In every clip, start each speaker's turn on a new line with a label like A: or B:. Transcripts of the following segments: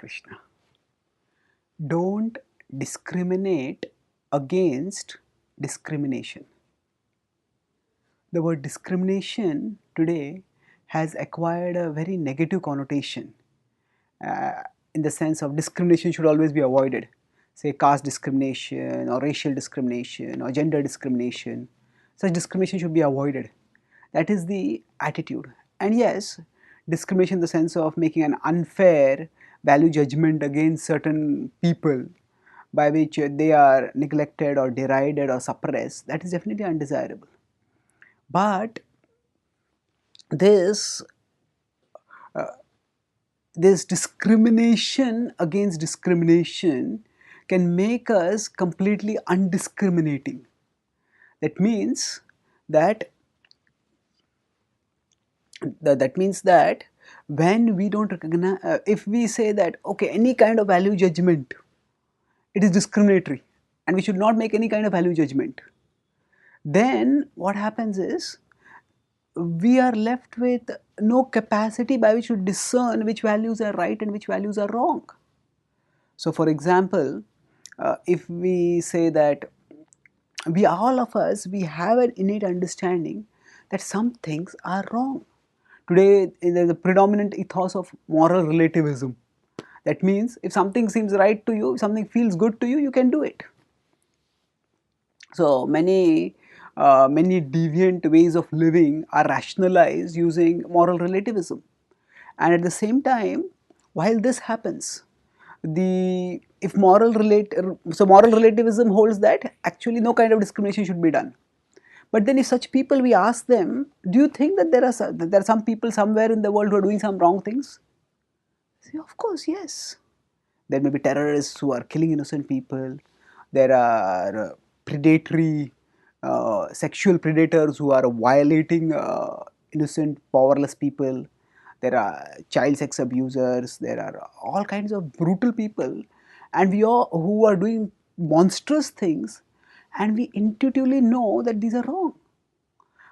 A: Krishna. Don't discriminate against discrimination. The word discrimination today has acquired a very negative connotation, uh, in the sense of discrimination should always be avoided. Say caste discrimination or racial discrimination or gender discrimination. Such discrimination should be avoided. That is the attitude. And yes, discrimination in the sense of making an unfair value judgment against certain people by which they are neglected or derided or suppressed, that is definitely undesirable. But this this discrimination against discrimination can make us completely undiscriminating. That means that that when we don't recognize, if we say that okay, any kind of value judgment, it is discriminatory and we should not make any kind of value judgment, then what happens is we are left with no capacity by which to discern which values are right and which values are wrong. So for example, if we say that we all of us, we have an innate understanding that some things are wrong. Today there is a predominant ethos of moral relativism. That means if something seems right to you, if something feels good to you, you can do it. So many deviant ways of living are rationalized using moral relativism. And at the same time, while this happens, the if moral relate so moral relativism holds that actually no kind of discrimination should be done. But then if such people, we ask them, do you think that there are some people somewhere in the world who are doing some wrong things? Say, of course, yes. There may be terrorists who are killing innocent people. There are predatory sexual predators who are violating innocent powerless people. There are child sex abusers. There are all kinds of brutal people, and we all who are doing monstrous things, and we intuitively know that these are wrong.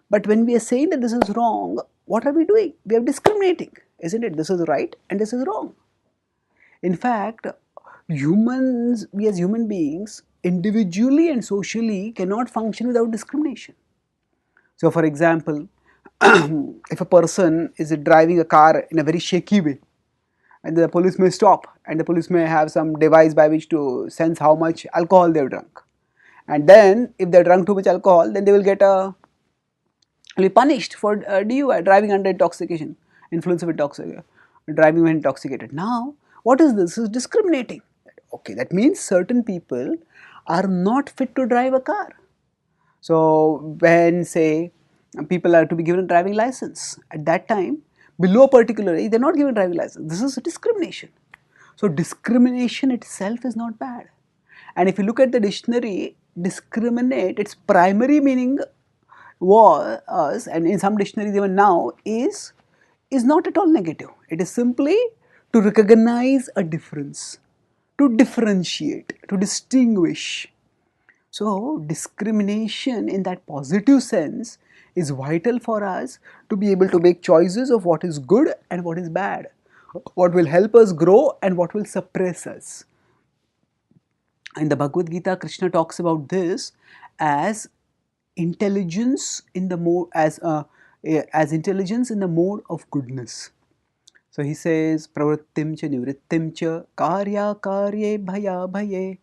A: But when we are saying that this is wrong, what are we doing? We are discriminating, isn't it? This is right and this is wrong. In fact, we as human beings, individually and socially, cannot function without discrimination. So, for example, if a person is driving a car in a very shaky way, and the police may stop, and the police may have some device by which to sense how much alcohol they've drunk, and then if they drunk too much alcohol, then they will be punished for DUI, driving under intoxication, influence of intoxication, driving when intoxicated. Now, what is this? This is discriminating. Okay, that means certain people are not fit to drive a car. So when say people are to be given a driving license, at that time below a particular age, they're not given driving license. This is discrimination. So discrimination itself is not bad. And if you look at the dictionary, discriminate, its primary meaning was, and in some dictionaries even now, is not at all negative. It is simply to recognize a difference, to differentiate, to distinguish. So discrimination in that positive sense is vital for us to be able to make choices of what is good and what is bad, what will help us grow and what will suppress us. In the Bhagavad Gita, Krishna talks about this as intelligence in the mode as intelligence in the mode of goodness. So he says, pravrittim cha nivrittim cha karya karye bhaya bhaye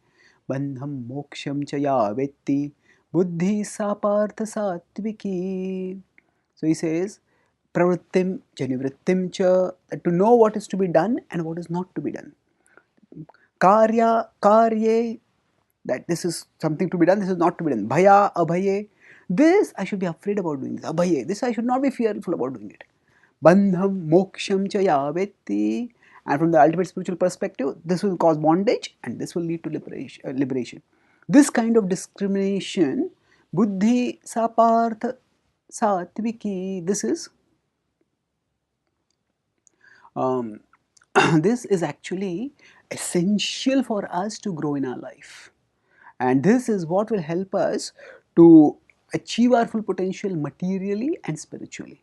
A: bandham moksham cha ya vetti buddhi sa partha satviki. So he says, pravrittim cha nivrittim cha, to know what is to be done and what is not to be done. Karya karye, that this is something to be done, this is not to be done. Bhaya abhaye, this I should be afraid about doing this. Abhaye, this I should not be fearful about doing it. Bandham moksham cha yavetti, and from the ultimate spiritual perspective, this will cause bondage and this will lead to liberation. This kind of discrimination, buddhi sapartha satviki, this is this is actually essential for us to grow in our life, and this is what will help us to achieve our full potential materially and spiritually.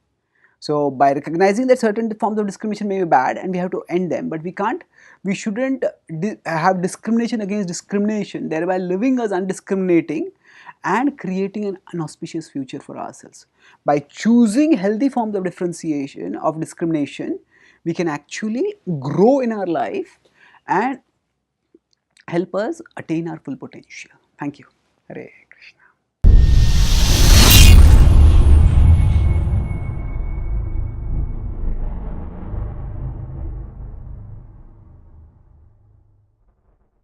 A: So by recognizing that certain forms of discrimination may be bad and we have to end them, but we shouldn't have discrimination against discrimination, thereby living as undiscriminating and creating an unauspicious future for ourselves. By choosing healthy forms of differentiation, of discrimination, we can actually grow in our life and help us attain our full potential. Thank you. Hare.